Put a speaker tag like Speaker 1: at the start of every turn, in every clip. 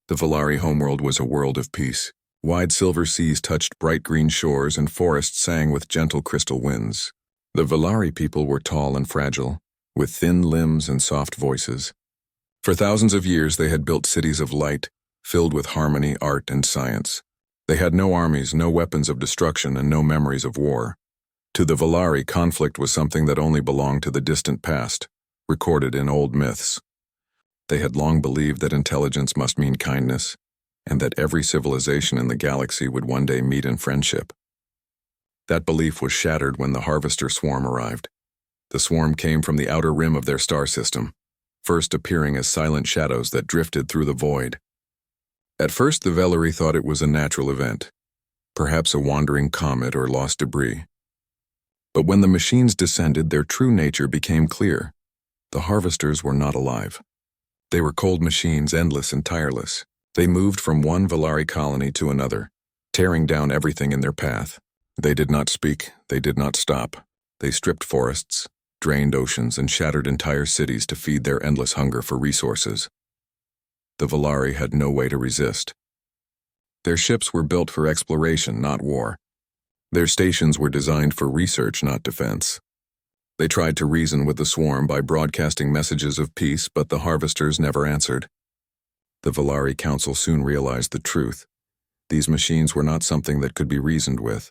Speaker 1: The Valari homeworld was a world of peace. Wide silver seas touched bright green shores and forests sang with gentle crystal winds. The Valari people were tall and fragile, with thin limbs and soft voices. For thousands of years they had built cities of light, filled with harmony, art, and science. They had no armies, no weapons of destruction, and no memories of war. To the Valari, conflict was something that only belonged to the distant past, recorded in old myths. They had long believed that intelligence must mean kindness, and that every civilization in the galaxy would one day meet in friendship. That belief was shattered when the Harvester swarm arrived. The swarm came from the outer rim of their star system, first appearing as silent shadows that drifted through the void. At first, the Valari thought it was a natural event, perhaps a wandering comet or lost debris. But when the machines descended, their true nature became clear. The Harvesters were not alive. They were cold machines, endless and tireless. They moved from one Valari colony to another, tearing down everything in their path. They did not speak, they did not stop. They stripped forests, drained oceans, and shattered entire cities to feed their endless hunger for resources. The Valari had no way to resist. Their ships were built for exploration, not war. Their stations were designed for research, not defense. They tried to reason with the swarm by broadcasting messages of peace, but the Harvesters never answered. The Valari Council soon realized the truth. These machines were not something that could be reasoned with.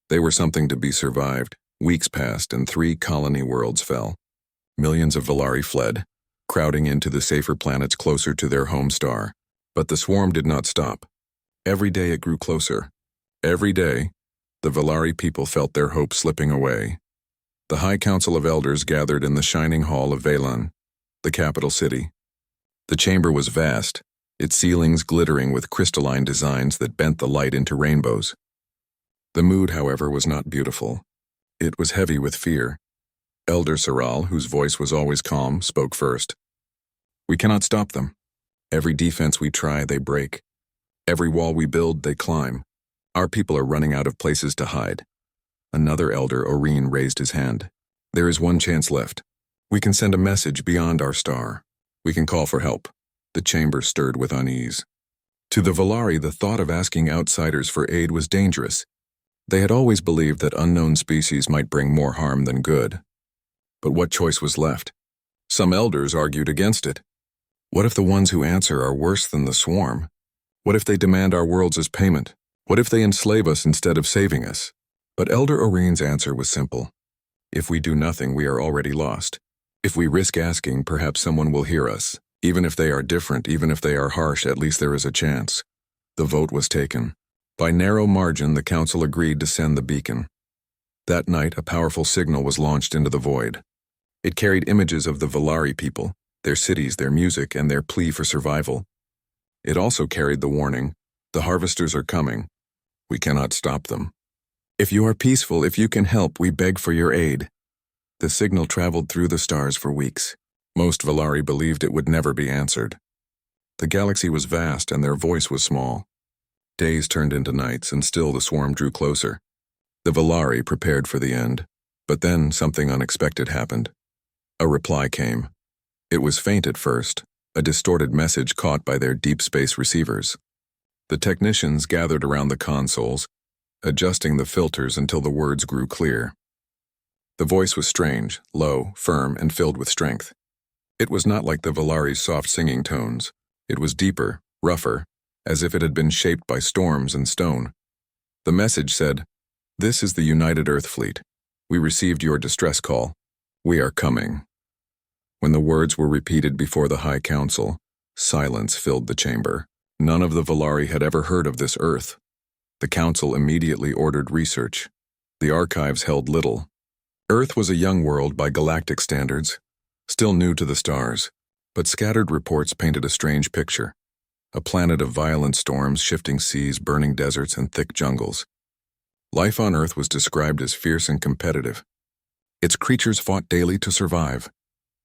Speaker 1: They were something to be survived. Weeks passed and 3 colony worlds fell. Millions of Valari fled, crowding into the safer planets closer to their home star. But the swarm did not stop. Every day it grew closer. Every day, the Valari people felt their hope slipping away. The High Council of Elders gathered in the shining hall of Valan, the capital city. The chamber was vast, its ceilings glittering with crystalline designs that bent the light into rainbows. The mood, however, was not beautiful. It was heavy with fear. Elder Saral, whose voice was always calm, spoke first. "We cannot stop them. Every defense we try, they break. Every wall we build, they climb. Our people are running out of places to hide." Another elder, Oreen, raised his hand. "There is one chance left. We can send a message beyond our star. We can call for help." The chamber stirred with unease. To the Valari, the thought of asking outsiders for aid was dangerous. They had always believed that unknown species might bring more harm than good. But what choice was left? Some elders argued against it. What if the ones who answer are worse than the swarm? What if they demand our worlds as payment? What if they enslave us instead of saving us? But Elder Oreen's answer was simple. If we do nothing, we are already lost. If we risk asking, perhaps someone will hear us. Even if they are different, even if they are harsh, at least there is a chance. The vote was taken. By narrow margin, the council agreed to send the beacon. That night, a powerful signal was launched into the void. It carried images of the Valari people, their cities, their music, and their plea for survival. It also carried the warning, "The Harvesters are coming. We cannot stop them. If you are peaceful, if you can help, we beg for your aid." The signal traveled through the stars for weeks. Most Valari believed it would never be answered. The galaxy was vast and their voice was small. Days turned into nights and still the swarm drew closer. The Valari prepared for the end. But then something unexpected happened. A reply came. It was faint at first, a distorted message caught by their deep space receivers. The technicians gathered around the consoles, adjusting the filters until the words grew clear. The voice was strange, low, firm, and filled with strength. It was not like the Valari's soft singing tones. It was deeper, rougher, as if it had been shaped by storms and stone. The message said, "This is the United Earth Fleet. We received your distress call. We are coming." When the words were repeated before the High Council, silence filled the chamber. None of the Valari had ever heard of this Earth. The Council immediately ordered research. The archives held little. Earth was a young world by galactic standards, still new to the stars, but scattered reports painted a strange picture. A planet of violent storms, shifting seas, burning deserts, and thick jungles. Life on Earth was described as fierce and competitive. Its creatures fought daily to survive.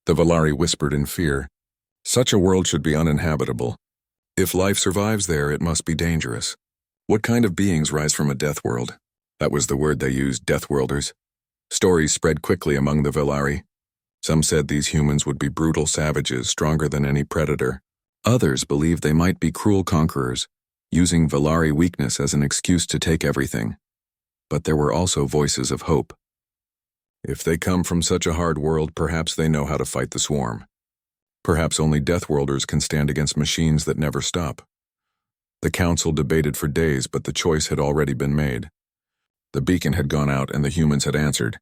Speaker 1: The Valari whispered in fear, "Such a world should be uninhabitable. If life survives there, it must be dangerous. What kind of beings rise from a death world?" That was the word they used, Deathworlders. Stories spread quickly among the Valari. Some said these humans would be brutal savages, stronger than any predator. Others believed they might be cruel conquerors, using Valari weakness as an excuse to take everything. But there were also voices of hope. If they come from such a hard world, perhaps they know how to fight the swarm. Perhaps only Deathworlders can stand against machines that never stop. The council debated for days, but the choice had already been made. The beacon had gone out and the humans had answered.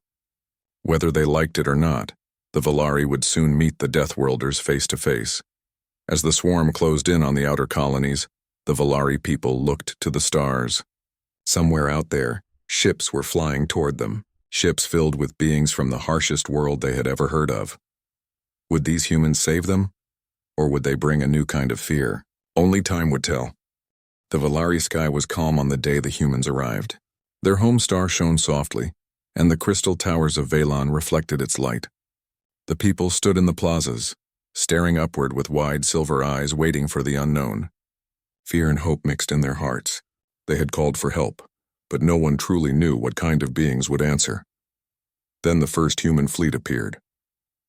Speaker 1: Whether they liked it or not, the Valari would soon meet the Deathworlders face to face. As the swarm closed in on the outer colonies, the Valari people looked to the stars. Somewhere out there, ships were flying toward them, ships filled with beings from the harshest world they had ever heard of. Would these humans save them? Or would they bring a new kind of fear? Only time would tell. The Valari sky was calm on the day the humans arrived. Their home star shone softly, and the crystal towers of Valon reflected its light. The people stood in the plazas, staring upward with wide silver eyes, waiting for the unknown. Fear and hope mixed in their hearts. They had called for help, but no one truly knew what kind of beings would answer. Then the first human fleet appeared.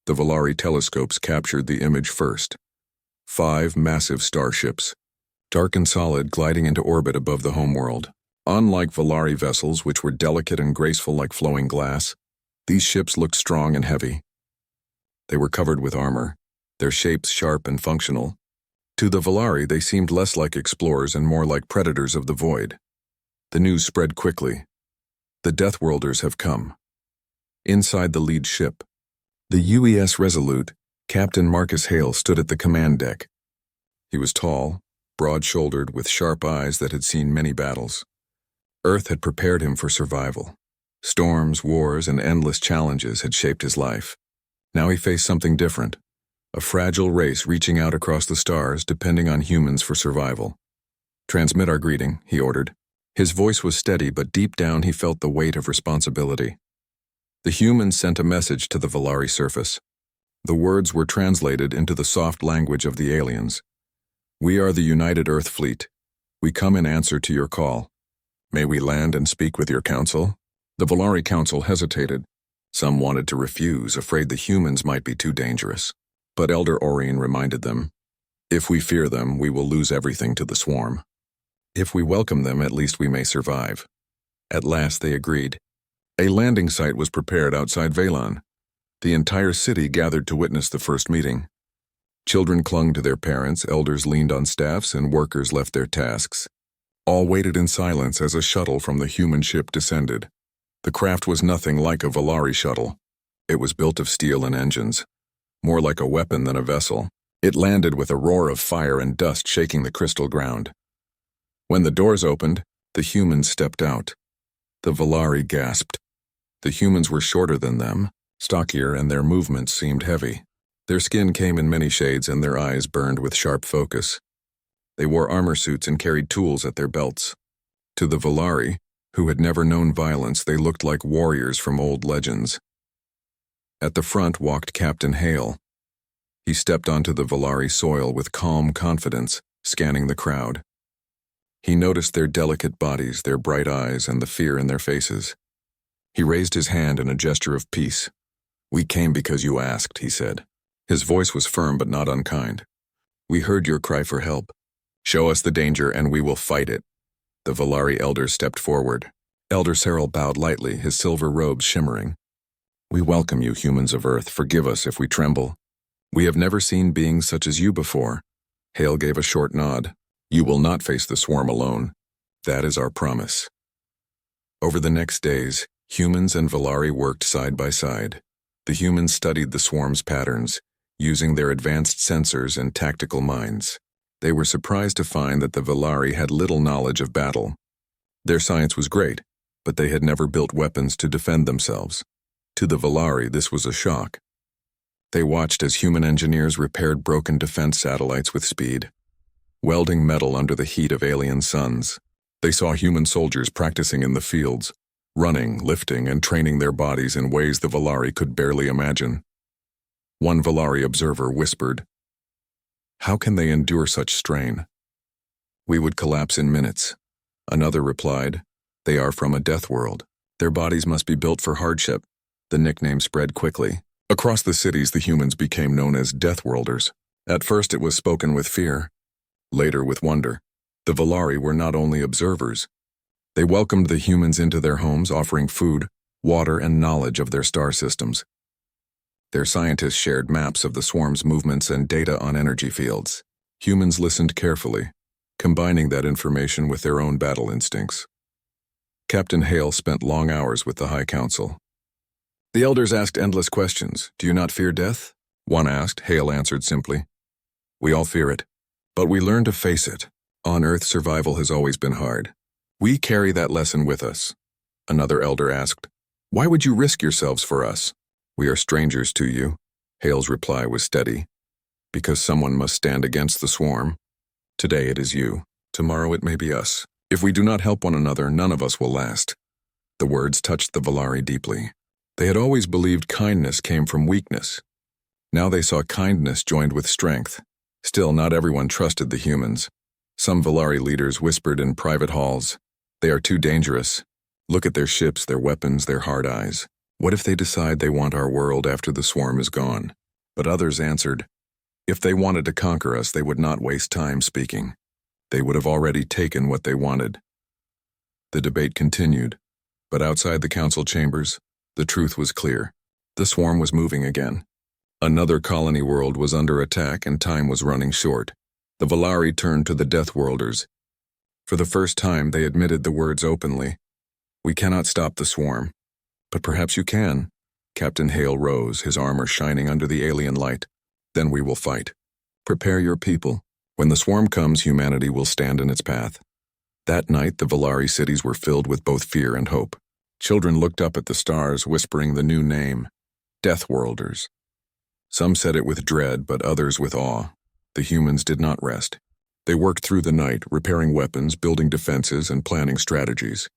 Speaker 1: The Valari telescopes captured the image first. 5 massive starships, dark and solid, gliding into orbit above the homeworld. Unlike Valari vessels, which were delicate and graceful like flowing glass, these ships looked strong and heavy. They were covered with armor, their shapes sharp and functional. To the Valari, they seemed less like explorers and more like predators of the void. The news spread quickly. The Deathworlders have come. Inside the lead ship, the UES Resolute, Captain Marcus Hale stood at the command deck. He was tall, broad-shouldered, with sharp eyes that had seen many battles. Earth had prepared him for survival. Storms, wars, and endless challenges had shaped his life. Now he faced something different, a fragile race reaching out across the stars, depending on humans for survival. "Transmit our greeting," he ordered. His voice was steady, but deep down he felt the weight of responsibility. The humans sent a message to the Valari surface. The words were translated into the soft language of the aliens. "We are the United Earth Fleet. We come in answer to your call. May we land and speak with your council?" The Valari council hesitated. Some wanted to refuse, afraid the humans might be too dangerous. But Elder Orion reminded them, "If we fear them, we will lose everything to the swarm. If we welcome them, at least we may survive." At last they agreed. A landing site was prepared outside Valon. The entire city gathered to witness the first meeting. Children clung to their parents, elders leaned on staffs, and workers left their tasks. All waited in silence as a shuttle from the human ship descended. The craft was nothing like a Valari shuttle. It was built of steel and engines, more like a weapon than a vessel. It landed with a roar of fire and dust shaking the crystal ground. When the doors opened, the humans stepped out. The Valari gasped. The humans were shorter than them, stockier, and their movements seemed heavy. Their skin came in many shades and their eyes burned with sharp focus. They wore armor suits and carried tools at their belts. To the Valari, who had never known violence, they looked like warriors from old legends. At the front walked Captain Hale. He stepped onto the Valari soil with calm confidence, scanning the crowd. He noticed their delicate bodies, their bright eyes, and the fear in their faces. He raised his hand in a gesture of peace. "We came because you asked," he said. His voice was firm but not unkind. "We heard your cry for help. Show us the danger and we will fight it." The Valari elder stepped forward. Elder Cyril bowed lightly, his silver robes shimmering. "We welcome you, humans of Earth. Forgive us if we tremble. We have never seen beings such as you before." Hale gave a short nod. "You will not face the swarm alone. That is our promise." Over the next days, humans and Valari worked side by side. The humans studied the swarm's patterns, using their advanced sensors and tactical minds. They were surprised to find that the Valari had little knowledge of battle. Their science was great, but they had never built weapons to defend themselves. To the Valari, this was a shock. They watched as human engineers repaired broken defense satellites with speed, welding metal under the heat of alien suns. They saw human soldiers practicing in the fields, running, lifting, and training their bodies in ways the Valari could barely imagine. One Valari observer whispered, "How can they endure such strain? We would collapse in minutes." Another replied, "They are from a death world. Their bodies must be built for hardship." The nickname spread quickly. Across the cities, the humans became known as Deathworlders. At first it was spoken with fear, later with wonder. The Valari were not only observers. They welcomed the humans into their homes, offering food, water, and knowledge of their star systems. Their scientists shared maps of the swarm's movements and data on energy fields. Humans listened carefully, combining that information with their own battle instincts. Captain Hale spent long hours with the High Council. The elders asked endless questions. Do you not fear death? One asked. Hale answered simply. We all fear it, but we learn to face it. On Earth, survival has always been hard. We carry that lesson with us. Another elder asked, why would you risk yourselves for us? We are strangers to you. Hale's reply was steady. Because someone must stand against the swarm. Today it is you. Tomorrow it may be us. If we do not help one another, none of us will last. The words touched the Valari deeply. They had always believed kindness came from weakness. Now they saw kindness joined with strength. Still, not everyone trusted the humans. Some Valari leaders whispered in private halls, they are too dangerous. Look at their ships, their weapons, their hard eyes. What if they decide they want our world after the swarm is gone? But others answered, if they wanted to conquer us, they would not waste time speaking. They would have already taken what they wanted. The debate continued, but outside the council chambers, the truth was clear. The swarm was moving again. Another colony world was under attack and time was running short. The Valari turned to the Deathworlders. For the first time, they admitted the words openly. We cannot stop the swarm. But perhaps you can. Captain Hale rose, his armor shining under the alien light. Then we will fight. Prepare your people. When the swarm comes, humanity will stand in its path. That night, the Valari cities were filled with both fear and hope. Children looked up at the stars, whispering the new name, Deathworlders. Some said it with dread, but others with awe. The humans did not rest. They worked through the night, repairing weapons, building defenses, and planning strategies.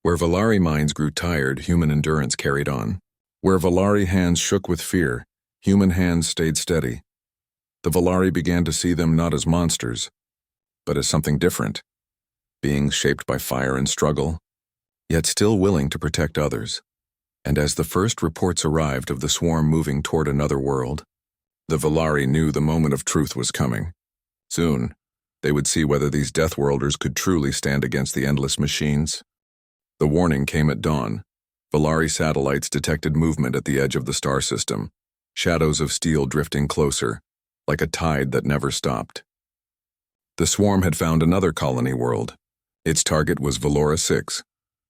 Speaker 1: Where Valari minds grew tired, human endurance carried on. Where Valari hands shook with fear, human hands stayed steady. The Valari began to see them not as monsters, but as something different, beings shaped by fire and struggle, yet still willing to protect others. And as the first reports arrived of the swarm moving toward another world, the Valari knew the moment of truth was coming. Soon, they would see whether these Deathworlders could truly stand against the endless machines. The warning came at dawn. Valari satellites detected movement at the edge of the star system, shadows of steel drifting closer, like a tide that never stopped. The swarm had found another colony world. Its target was Valora 6,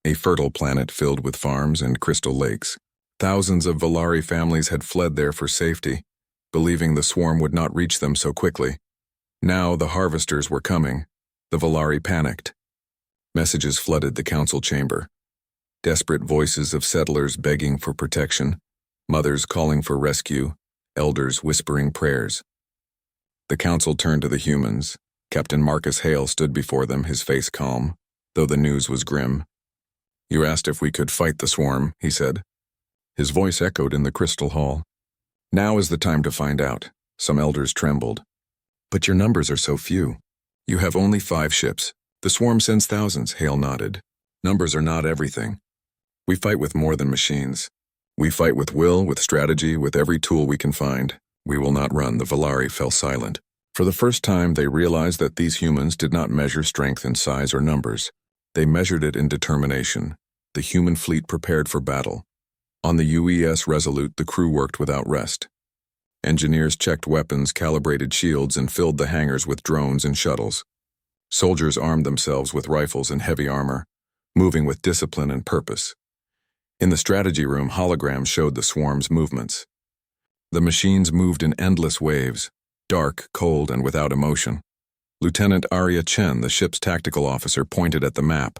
Speaker 1: a fertile planet filled with farms and crystal lakes. Thousands of Valari families had fled there for safety, believing the swarm would not reach them so quickly. Now the harvesters were coming. The Valari panicked. Messages flooded the council chamber. Desperate voices of settlers begging for protection, mothers calling for rescue, elders whispering prayers. The council turned to the humans. Captain Marcus Hale stood before them, his face calm, though the news was grim. You asked if we could fight the swarm, he said. His voice echoed in the crystal hall. Now is the time to find out. Some elders trembled. But your numbers are so few. You have only 5 ships. The swarm sends thousands, Hale nodded. Numbers are not everything. We fight with more than machines. We fight with will, with strategy, with every tool we can find. We will not run. The Valari fell silent. For the first time, they realized that these humans did not measure strength in size or numbers. They measured it in determination. The human fleet prepared for battle. On the UES Resolute, the crew worked without rest. Engineers checked weapons, calibrated shields, and filled the hangars with drones and shuttles. Soldiers armed themselves with rifles and heavy armor, moving with discipline and purpose. In the strategy room, holograms showed the swarm's movements. The machines moved in endless waves, dark, cold, and without emotion. Lieutenant Arya Chen, the ship's tactical officer, pointed at the map.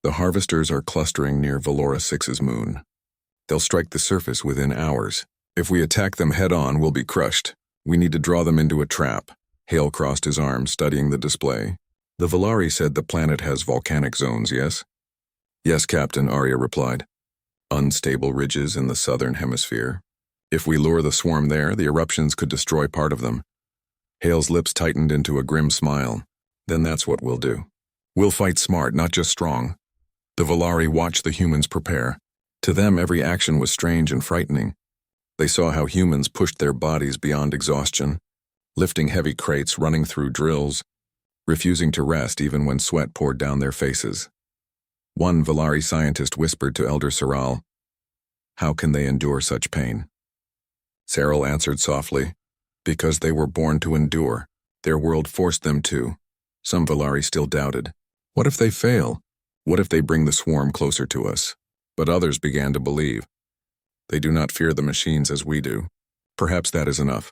Speaker 1: The harvesters are clustering near Valora 6's moon. They'll strike the surface within hours. If we attack them head-on, we'll be crushed. We need to draw them into a trap. Hale crossed his arms, studying the display. The Valari said the planet has volcanic zones, yes? Yes, Captain, Arya replied. Unstable ridges in the southern hemisphere. If we lure the swarm there, the eruptions could destroy part of them. Hale's lips tightened into a grim smile. Then that's what we'll do. We'll fight smart, not just strong. The Valari watched the humans prepare. To them, every action was strange and frightening. They saw how humans pushed their bodies beyond exhaustion, lifting heavy crates, running through drills, refusing to rest even when sweat poured down their faces. One Valari scientist whispered to Elder Saral, "How can they endure such pain?" Saral answered softly, "Because they were born to endure. Their world forced them to." Some Valari still doubted. What if they fail? What if they bring the swarm closer to us? But others began to believe. They do not fear the machines as we do. Perhaps that is enough.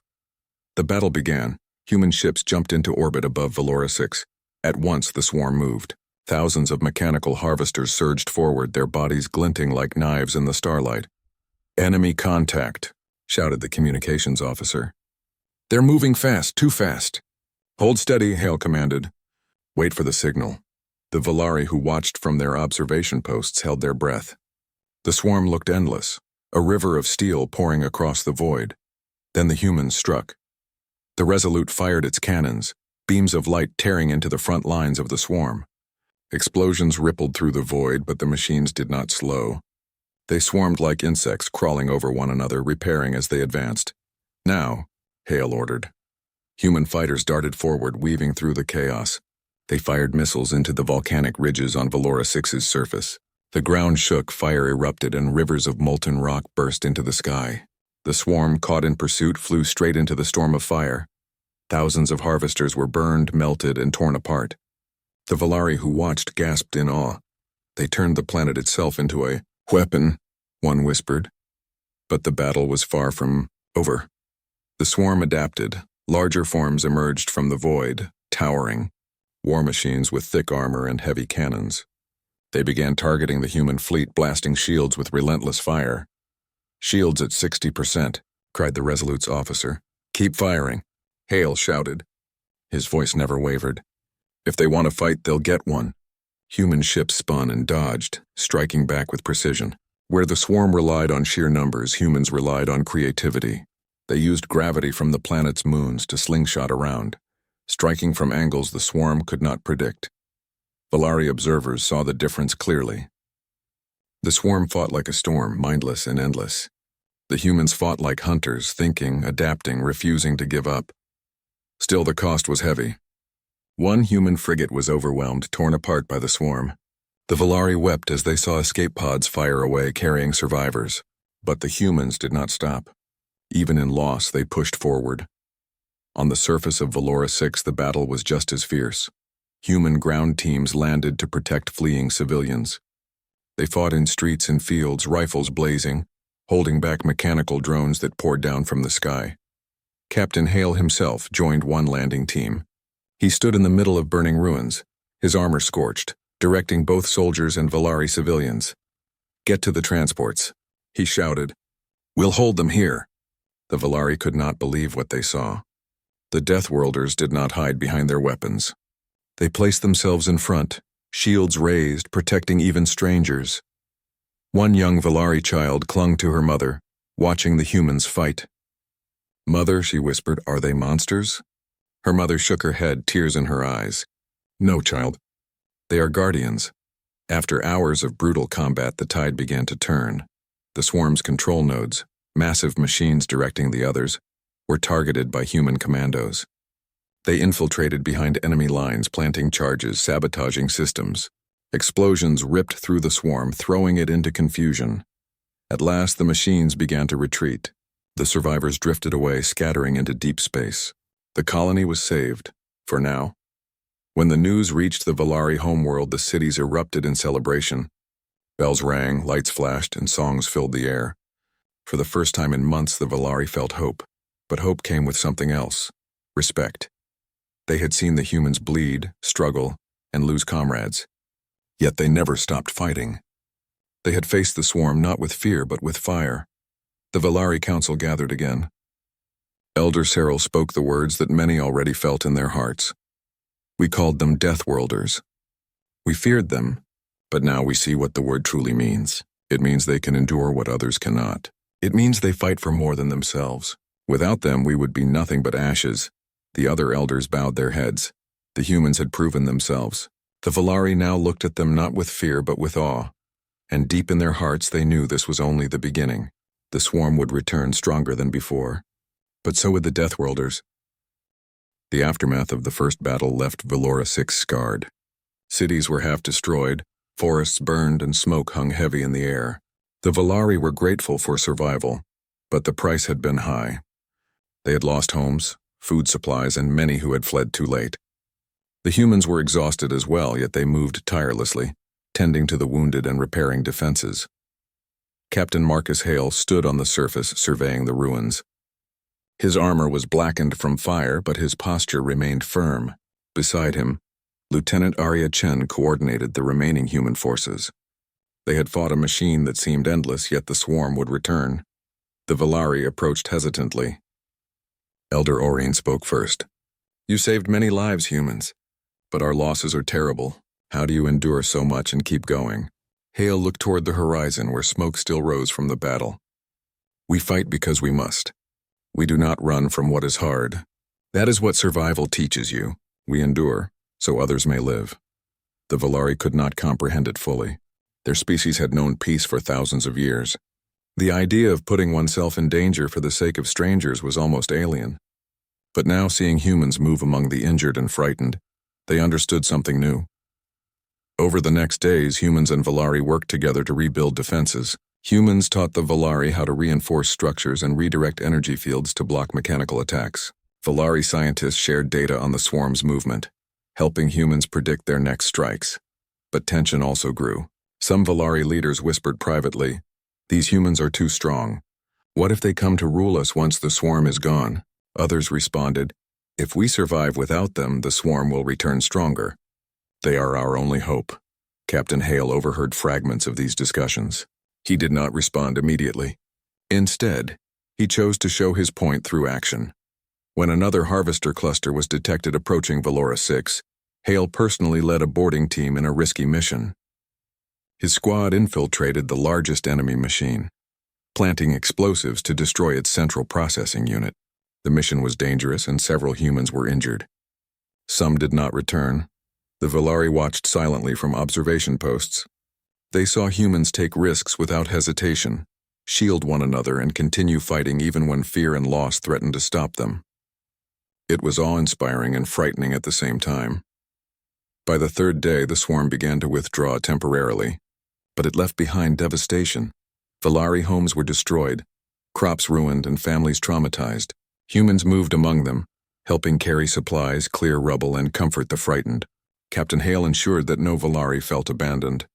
Speaker 1: The battle began. Human ships jumped into orbit above Valora 6. At once the swarm moved. Thousands of mechanical harvesters surged forward, their bodies glinting like knives in the starlight. "Enemy contact," shouted the communications officer. "They're moving fast, too fast." "Hold steady," Hale commanded. "Wait for the signal." The Valari who watched from their observation posts held their breath. The swarm looked endless, a river of steel pouring across the void. Then the humans struck. The Resolute fired its cannons, beams of light tearing into the front lines of the swarm. Explosions rippled through the void, but the machines did not slow. They swarmed like insects, crawling over one another, repairing as they advanced. "Now," Hale ordered. Human fighters darted forward, weaving through the chaos. They fired missiles into the volcanic ridges on Valora 6's surface. The ground shook, fire erupted, and rivers of molten rock burst into the sky. The swarm, caught in pursuit, flew straight into the storm of fire. Thousands of harvesters were burned, melted, and torn apart. The Valari who watched gasped in awe. They turned the planet itself into a weapon, one whispered. But the battle was far from over. The swarm adapted. Larger forms emerged from the void, towering. War machines with thick armor and heavy cannons. They began targeting the human fleet, blasting shields with relentless fire. "Shields at 60%, cried the Resolute's officer. "Keep firing," Hale shouted. His voice never wavered. "If they want to fight, they'll get one." Human ships spun and dodged, striking back with precision. Where the swarm relied on sheer numbers, humans relied on creativity. They used gravity from the planet's moons to slingshot around, striking from angles the swarm could not predict. Valari observers saw the difference clearly. The swarm fought like a storm, mindless and endless. The humans fought like hunters, thinking, adapting, refusing to give up. Still, the cost was heavy. One human frigate was overwhelmed, torn apart by the swarm. The Valari wept as they saw escape pods fire away, carrying survivors. But the humans did not stop. Even in loss, they pushed forward. On the surface of Valora 6, the battle was just as fierce. Human ground teams landed to protect fleeing civilians. They fought in streets and fields, rifles blazing, holding back mechanical drones that poured down from the sky. Captain Hale himself joined one landing team. He stood in the middle of burning ruins, his armor scorched, directing both soldiers and Valari civilians. "Get to the transports," he shouted. "We'll hold them here." The Valari could not believe what they saw. The Deathworlders did not hide behind their weapons. They placed themselves in front, shields raised, protecting even strangers. One young Valari child clung to her mother, watching the humans fight. "Mother," she whispered, "are they monsters?" Her mother shook her head, tears in her eyes. "No, child. They are guardians." After hours of brutal combat, the tide began to turn. The swarm's control nodes, massive machines directing the others, were targeted by human commandos. They infiltrated behind enemy lines, planting charges, sabotaging systems. Explosions ripped through the swarm, throwing it into confusion. At last, the machines began to retreat. The survivors drifted away, scattering into deep space. The colony was saved, for now. When the news reached the Valari homeworld, the cities erupted in celebration. Bells rang, lights flashed, and songs filled the air. For the first time in months, the Valari felt hope. But hope came with something else: respect. They had seen the humans bleed, struggle, and lose comrades. Yet they never stopped fighting. They had faced the swarm not with fear, but with fire. The Valari Council gathered again. Elder Cyril spoke the words that many already felt in their hearts. We called them Deathworlders. We feared them, but now we see what the word truly means. It means they can endure what others cannot. It means they fight for more than themselves. Without them, we would be nothing but ashes. The other elders bowed their heads. The humans had proven themselves. The Valari now looked at them not with fear but with awe. And deep in their hearts they knew this was only the beginning. The swarm would return stronger than before. But so would the Deathworlders. The aftermath of the first battle left Valora 6 scarred. Cities were half destroyed, forests burned, and smoke hung heavy in the air. The Valari were grateful for survival, but the price had been high. They had lost homes, food supplies, and many who had fled too late. The humans were exhausted as well, yet they moved tirelessly, tending to the wounded and repairing defenses. Captain Marcus Hale stood on the surface, surveying the ruins. His armor was blackened from fire, but his posture remained firm. Beside him, Lieutenant Arya Chen coordinated the remaining human forces. They had fought a machine that seemed endless, yet the swarm would return. The Valari approached hesitantly. Elder Orine spoke first. "You saved many lives, humans, but our losses are terrible. How do you endure so much and keep going?" Hale looked toward the horizon where smoke still rose from the battle. "We fight because we must. We do not run from what is hard. That is what survival teaches you. We endure, so others may live." The Valari could not comprehend it fully. Their species had known peace for thousands of years. The idea of putting oneself in danger for the sake of strangers was almost alien. But now, seeing humans move among the injured and frightened, they understood something new. Over the next days, humans and Valari worked together to rebuild defenses. Humans taught the Valari how to reinforce structures and redirect energy fields to block mechanical attacks. Valari scientists shared data on the swarm's movement, helping humans predict their next strikes. But tension also grew. Some Valari leaders whispered privately, "These humans are too strong. What if they come to rule us once the swarm is gone?" Others responded, "If we survive without them, the swarm will return stronger. They are our only hope." Captain Hale overheard fragments of these discussions. He did not respond immediately. Instead, he chose to show his point through action. When another harvester cluster was detected approaching Valora 6, Hale personally led a boarding team in a risky mission. His squad infiltrated the largest enemy machine, planting explosives to destroy its central processing unit. The mission was dangerous and several humans were injured. Some did not return. The Valari watched silently from observation posts. They saw humans take risks without hesitation, shield one another, and continue fighting even when fear and loss threatened to stop them. It was awe-inspiring and frightening at the same time. By the third day, the swarm began to withdraw temporarily, but it left behind devastation. Valari homes were destroyed, crops ruined, and families traumatized. Humans moved among them, helping carry supplies, clear rubble, and comfort the frightened. Captain Hale ensured that no Valari felt abandoned.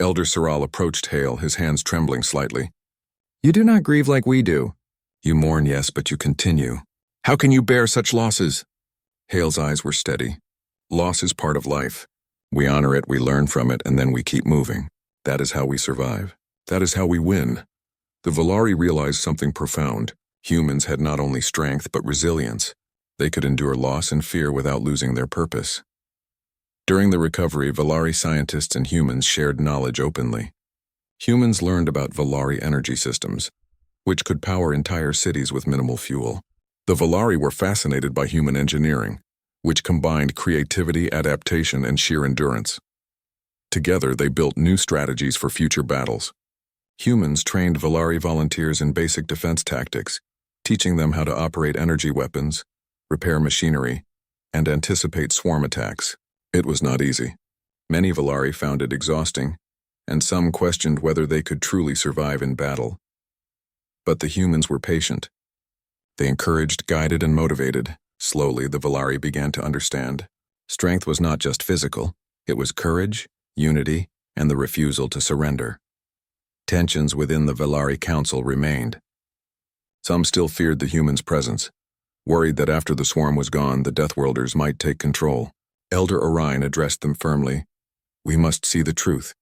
Speaker 1: Elder Soral approached Hale, his hands trembling slightly. "You do not grieve like we do." "You mourn, yes, but you continue. How can you bear such losses?" Hale's eyes were steady. "Loss is part of life. We honor it, we learn from it, and then we keep moving. That is how we survive. That is how we win." The Valari realized something profound. Humans had not only strength but resilience. They could endure loss and fear without losing their purpose. During the recovery, Valari scientists and humans shared knowledge openly. Humans learned about Valari energy systems, which could power entire cities with minimal fuel. The Valari were fascinated by human engineering, which combined creativity, adaptation, and sheer endurance. Together, they built new strategies for future battles. Humans trained Valari volunteers in basic defense tactics, teaching them how to operate energy weapons, repair machinery, and anticipate swarm attacks. It was not easy. Many Valari found it exhausting, and some questioned whether they could truly survive in battle. But the humans were patient. They encouraged, guided, and motivated. Slowly, the Valari began to understand. Strength was not just physical. It was courage, unity, and the refusal to surrender. Tensions within the Valari Council remained. Some still feared the humans' presence, worried that after the swarm was gone, the Deathworlders might take control. Elder Orion addressed them firmly. "We must see the truth.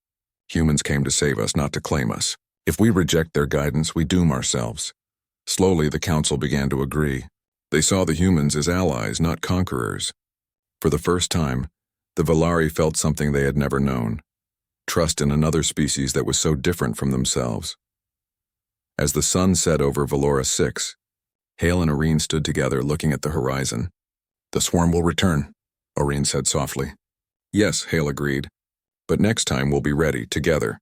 Speaker 1: Humans came to save us, not to claim us. If we reject their guidance, we doom ourselves." Slowly, the council began to agree. They saw the humans as allies, not conquerors. For the first time, the Valari felt something they had never known: trust in another species that was so different from themselves. As the sun set over Valora 6, Hale and Orine stood together looking at the horizon. "The swarm will return," Orine said softly. "Yes," Hale agreed, "but next time we'll be ready, together."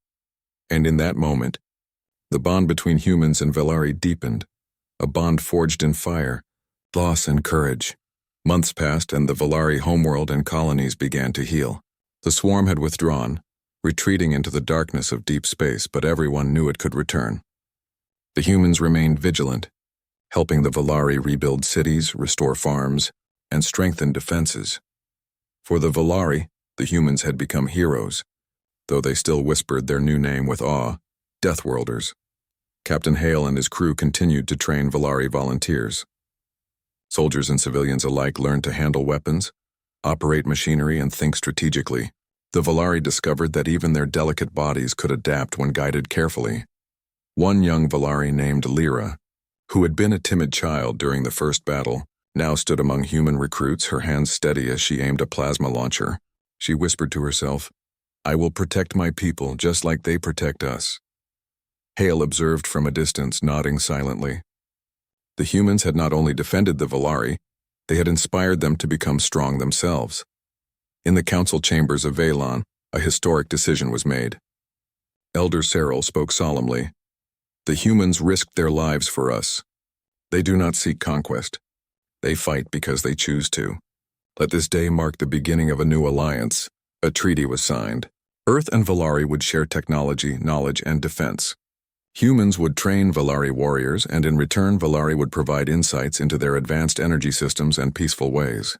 Speaker 1: And in that moment, the bond between humans and Valari deepened, a bond forged in fire, loss, and courage. Months passed and the Valari homeworld and colonies began to heal. The swarm had withdrawn, retreating into the darkness of deep space, but everyone knew it could return. The humans remained vigilant, helping the Valari rebuild cities, restore farms, and strengthen defenses. For the Valari, the humans had become heroes, though they still whispered their new name with awe, Deathworlders. Captain Hale and his crew continued to train Valari volunteers. Soldiers and civilians alike learned to handle weapons, operate machinery, and think strategically. The Valari discovered that even their delicate bodies could adapt when guided carefully. One young Valari named Lyra, who had been a timid child during the first battle, now stood among human recruits, her hands steady as she aimed a plasma launcher. She whispered to herself, "I will protect my people just like they protect us." Hale observed from a distance, nodding silently. The humans had not only defended the Valari, they had inspired them to become strong themselves. In the council chambers of Valon, a historic decision was made. Elder Cyril spoke solemnly. "The humans risked their lives for us. They do not seek conquest. They fight because they choose to. Let this day mark the beginning of a new alliance." A treaty was signed. Earth and Valari would share technology, knowledge, and defense. Humans would train Valari warriors, and in return Valari would provide insights into their advanced energy systems and peaceful ways.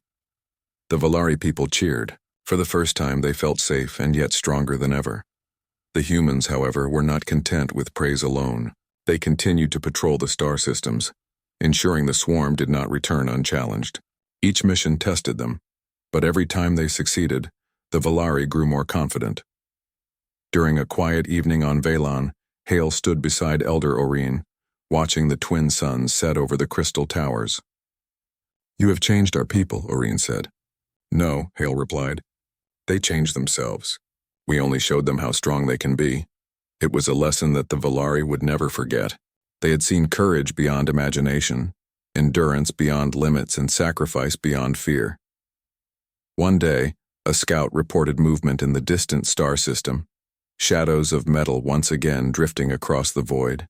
Speaker 1: The Valari people cheered. For the first time they felt safe and yet stronger than ever. The humans, however, were not content with praise alone. They continued to patrol the star systems, ensuring the swarm did not return unchallenged. Each mission tested them, but every time they succeeded, the Valari grew more confident. During a quiet evening on Valon, Hale stood beside Elder Orine, watching the twin suns set over the crystal towers. "You have changed our people," Orine said. "No," Hale replied. "They changed themselves. We only showed them how strong they can be." It was a lesson that the Valari would never forget. They had seen courage beyond imagination, endurance beyond limits, and sacrifice beyond fear. One day, a scout reported movement in the distant star system, shadows of metal once again drifting across the void.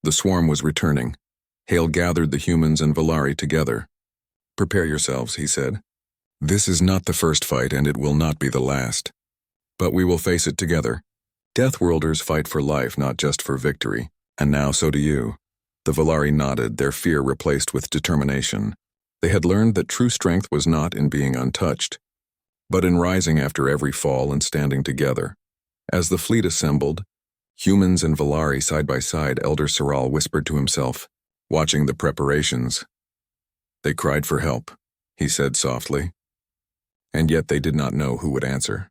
Speaker 1: The swarm was returning. Hale gathered the humans and Valari together. "Prepare yourselves," he said. "This is not the first fight, and it will not be the last. But we will face it together. Deathworlders fight for life, not just for victory, and now so do you." The Valari nodded, their fear replaced with determination. They had learned that true strength was not in being untouched, but in rising after every fall and standing together. As the fleet assembled, humans and Valari side by side, Elder Cyril whispered to himself, watching the preparations. "They cried for help," he said softly. And yet they did not know who would answer.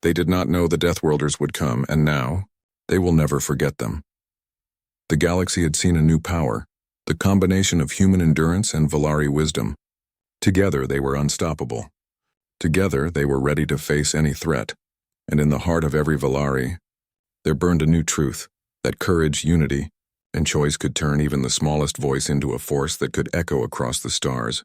Speaker 1: They did not know the Deathworlders would come, and now, they will never forget them. The galaxy had seen a new power, the combination of human endurance and Valari wisdom. Together they were unstoppable. Together they were ready to face any threat, and in the heart of every Valari, there burned a new truth, that courage, unity, and choice could turn even the smallest voice into a force that could echo across the stars.